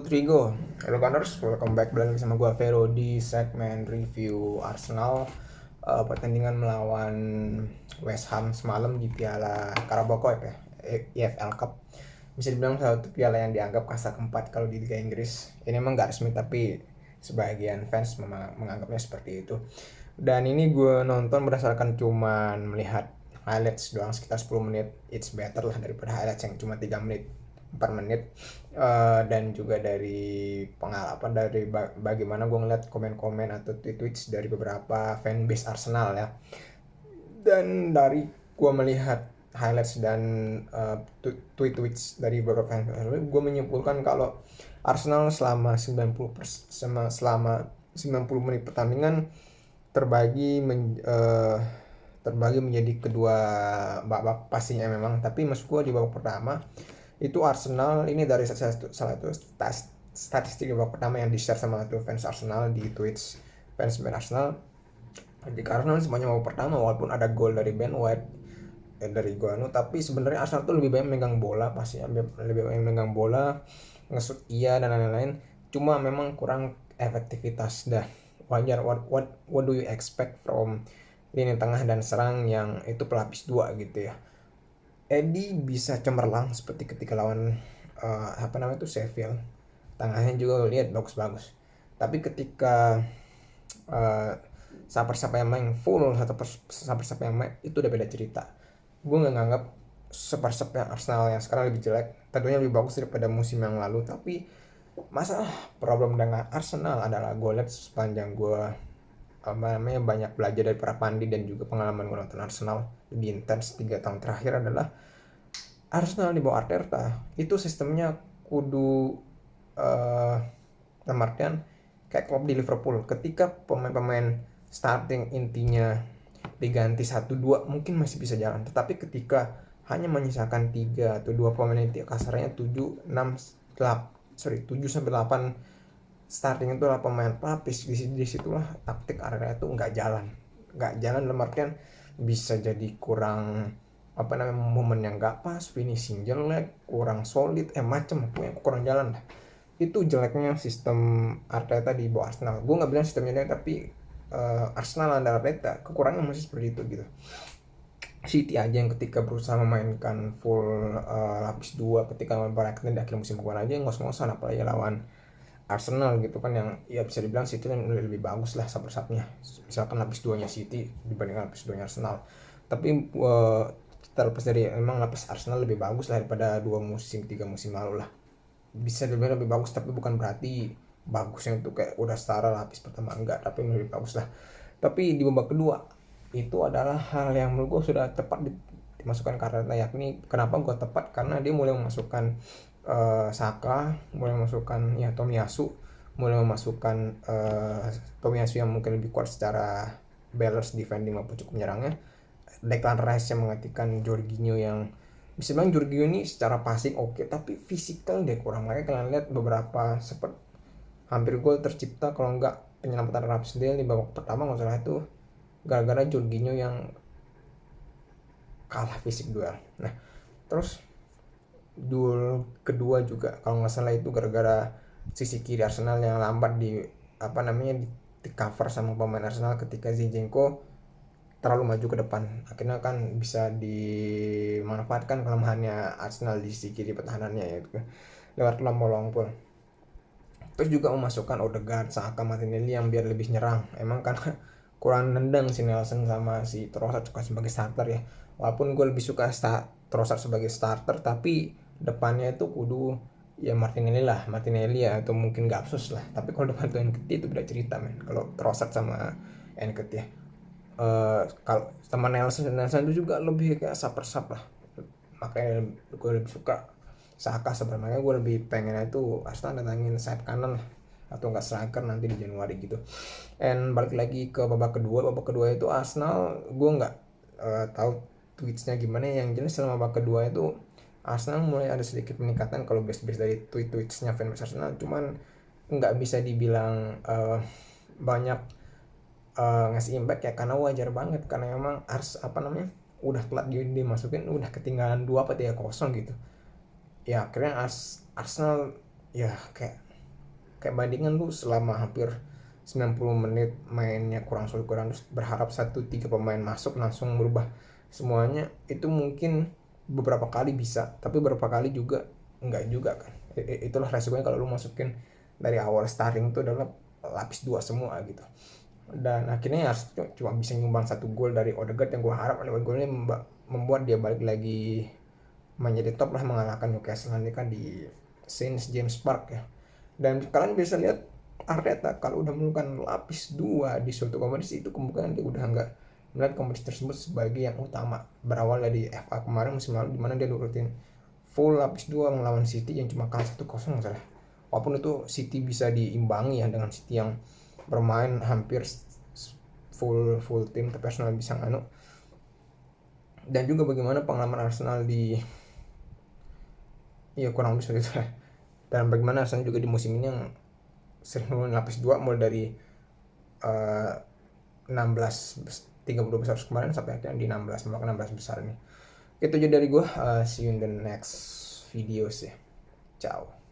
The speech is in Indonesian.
Trigo, hello Gunners, welcome back lagi sama gua Vero di segmen review Arsenal pertandingan melawan West Ham semalam di Piala Carabao Cup ya, EFL Cup. Bisa dibilang salah satu piala yang dianggap kasta keempat kalau di Liga Inggris. Ini emang gak resmi tapi sebagian fans menganggapnya seperti itu. Dan ini gue nonton berdasarkan cuman melihat highlights doang sekitar 10 menit. It's better lah daripada highlights yang cuma 3 menit 4 menit. Dan juga dari pengalaman dari bagaimana gue ngeliat komen-komen atau tweets dari beberapa fanbase Arsenal ya, dan dari gue melihat highlights dan tweets dari beberapa fans Arsenal, gue menyimpulkan kalau Arsenal selama 90 menit pertandingan terbagi menjadi kedua babak pastinya memang. Tapi maksud gue di babak pertama itu Arsenal ini dari salah satu statistik di babak pertama yang di-share sama satu fans Arsenal di Twitch fans Arsenal. Di Arsenal semuanya babak pertama walaupun ada gol dari Ben White dari Guano, tapi sebenarnya Arsenal tuh lebih banyak megang bola, pasti lebih banyak megang bola, ngesut iya dan lain-lain. Cuma memang kurang efektivitas dah. Wajar, what do you expect from lini tengah dan serang yang itu pelapis dua gitu ya. Eddie bisa cemerlang seperti ketika lawan Sheffield. Tengahnya juga lihat bagus-bagus. Tapi ketika uh, siapa yang main full siapa yang main itu udah beda cerita. Gue nggak nganggap siapa yang Arsenal yang sekarang lebih jelek. Tentunya lebih bagus daripada musim yang lalu. Tapi masalah problem dengan Arsenal adalah gue lihat sepanjang gue banyak belajar dari para pandi dan juga pengalaman gue nonton Arsenal lebih intens 3 tahun terakhir adalah Arsenal di bawah Arteta itu sistemnya kudu dalam artian kayak klub di Liverpool, ketika pemain-pemain starting intinya diganti 1-2 mungkin masih bisa jalan, tetapi ketika hanya menyisakan 3 atau 2 pemain inti, kasarnya 7 6 8 7 sampai 8 starting itu adalah pemain pelapis. Disitulah taktik area itu nggak jalan dalam artian bisa jadi kurang momen yang nggak pas, finishing jelek, kurang solid, macem kurang jalan lah. Itu jeleknya sistem Arteta di bawah Arsenal. Gue nggak bilang sistemnya jelek, tapi Arsenal dan Arteta kekurangan masih seperti itu gitu. City aja yang ketika berusaha memainkan full lapis 2 ketika melawan Brighton di akhir musim kemarin aja ngos-ngosan, apalagi lawan Arsenal gitu kan, yang ya bisa dibilang City kan lebih bagus lah saper-sapnya misalkan lapis 2 nya City dibandingkan lapis 2 nya Arsenal. Tapi terlepas dari memang lapis Arsenal lebih bagus lah daripada 3 musim lalu lah, bisa dibilang lebih bagus, tapi bukan berarti bagusnya itu kayak udah setara lapis pertama, enggak, tapi lebih bagus lah. Tapi di babak kedua itu adalah hal yang menurut gue sudah tepat dimasukkan karena yakni kenapa gue tepat, karena dia mulai memasukkan Saka, mulai memasukkan ya Tomiyasu, mulai memasukkan Tomiyasu yang mungkin lebih kuat secara balance defending maupun cukup menyerangnya. Declan Rice yang menggantikan Jorginho, yang bisa bilang Jorginho ini secara passing oke, tapi fisikal dia kurang. Makanya kalian lihat beberapa sempat hampir gol tercipta, kalau enggak penyelamatan Ramsdale di babak pertama nggak salah itu gara-gara Jorginho yang kalah fisik duel. Nah terus duel kedua juga kalau nggak salah itu gara-gara sisi kiri Arsenal yang lambat di cover sama pemain Arsenal ketika Zinchenko terlalu maju ke depan, akhirnya kan bisa dimanfaatkan kelemahannya Arsenal di sisi kiri pertahanannya ya lewat long ball. Terus juga memasukkan Odegaard, Saka, Martinelli yang biar lebih nyerang. Emang kan kurang nendang si Nelson sama si Trossard juga sebagai starter ya. Walaupun gue lebih suka Trossard sebagai starter, tapi depannya itu kudu ya Martinelli ya, atau mungkin Gapsus lah. Tapi kalau depan tuh Nketiah itu beda cerita men. Kalau Trossard sama Nketiah kalau sama Nelson itu juga lebih kayak saper-sap lah. Makanya gue lebih suka Saka sebenarnya. Gue lebih pengen itu Arsenal datangin sayap kanan lah, atau enggak striker nanti di Januari gitu. And balik lagi ke babak kedua itu Arsenal, gue nggak tahu tweetsnya gimana, yang jelas selama babak kedua itu Arsenal mulai ada sedikit peningkatan kalau base dari tweetsnya fans Arsenal, cuman nggak bisa dibilang banyak ngasih impact ya, karena wajar banget karena memang udah telat dimasukin, udah ketinggalan 2 apa 3-0 gitu ya. Akhirnya Arsenal ya kayak bandingan lu selama hampir 90 menit mainnya kurang sulit kurang, terus berharap 1-3 pemain masuk langsung berubah semuanya, itu mungkin beberapa kali bisa, tapi beberapa kali juga enggak juga kan. Itulah resikonya kalau lu masukin dari awal starting itu adalah lapis 2 semua gitu. Dan akhirnya harus cuma bisa nyumbang 1 gol dari Odegaard yang gue harap lewat golnya membuat dia balik lagi menjadi top lah, mengalahkan Newcastle nanti kan di Saint James Park ya. Dan kalian bisa lihat Arteta kalau udah melakukan lapis 2 di suatu kompetisi, itu kemungkinan dia udah nggak melihat kompetisi tersebut sebagai yang utama. Berawal dari FA kemarin musim lalu dimana dia nurutin full lapis 2 melawan City yang cuma kalah 1-0 salah. Walaupun itu City bisa diimbangi ya dengan City yang bermain hampir full tim, tapi Arsenal bisa nganu. Dan juga bagaimana pengalaman Arsenal di, ya kurang lebih seperti itu lah. Dan bagaimana Arsenal juga di musim ini yang sering melawan lapis 2 mulai dari 16 32 besar kemarin sampai akhirnya di 16 melakukan 16 besar ini. Itu aja dari gue. See you in the next videos ya. Ciao.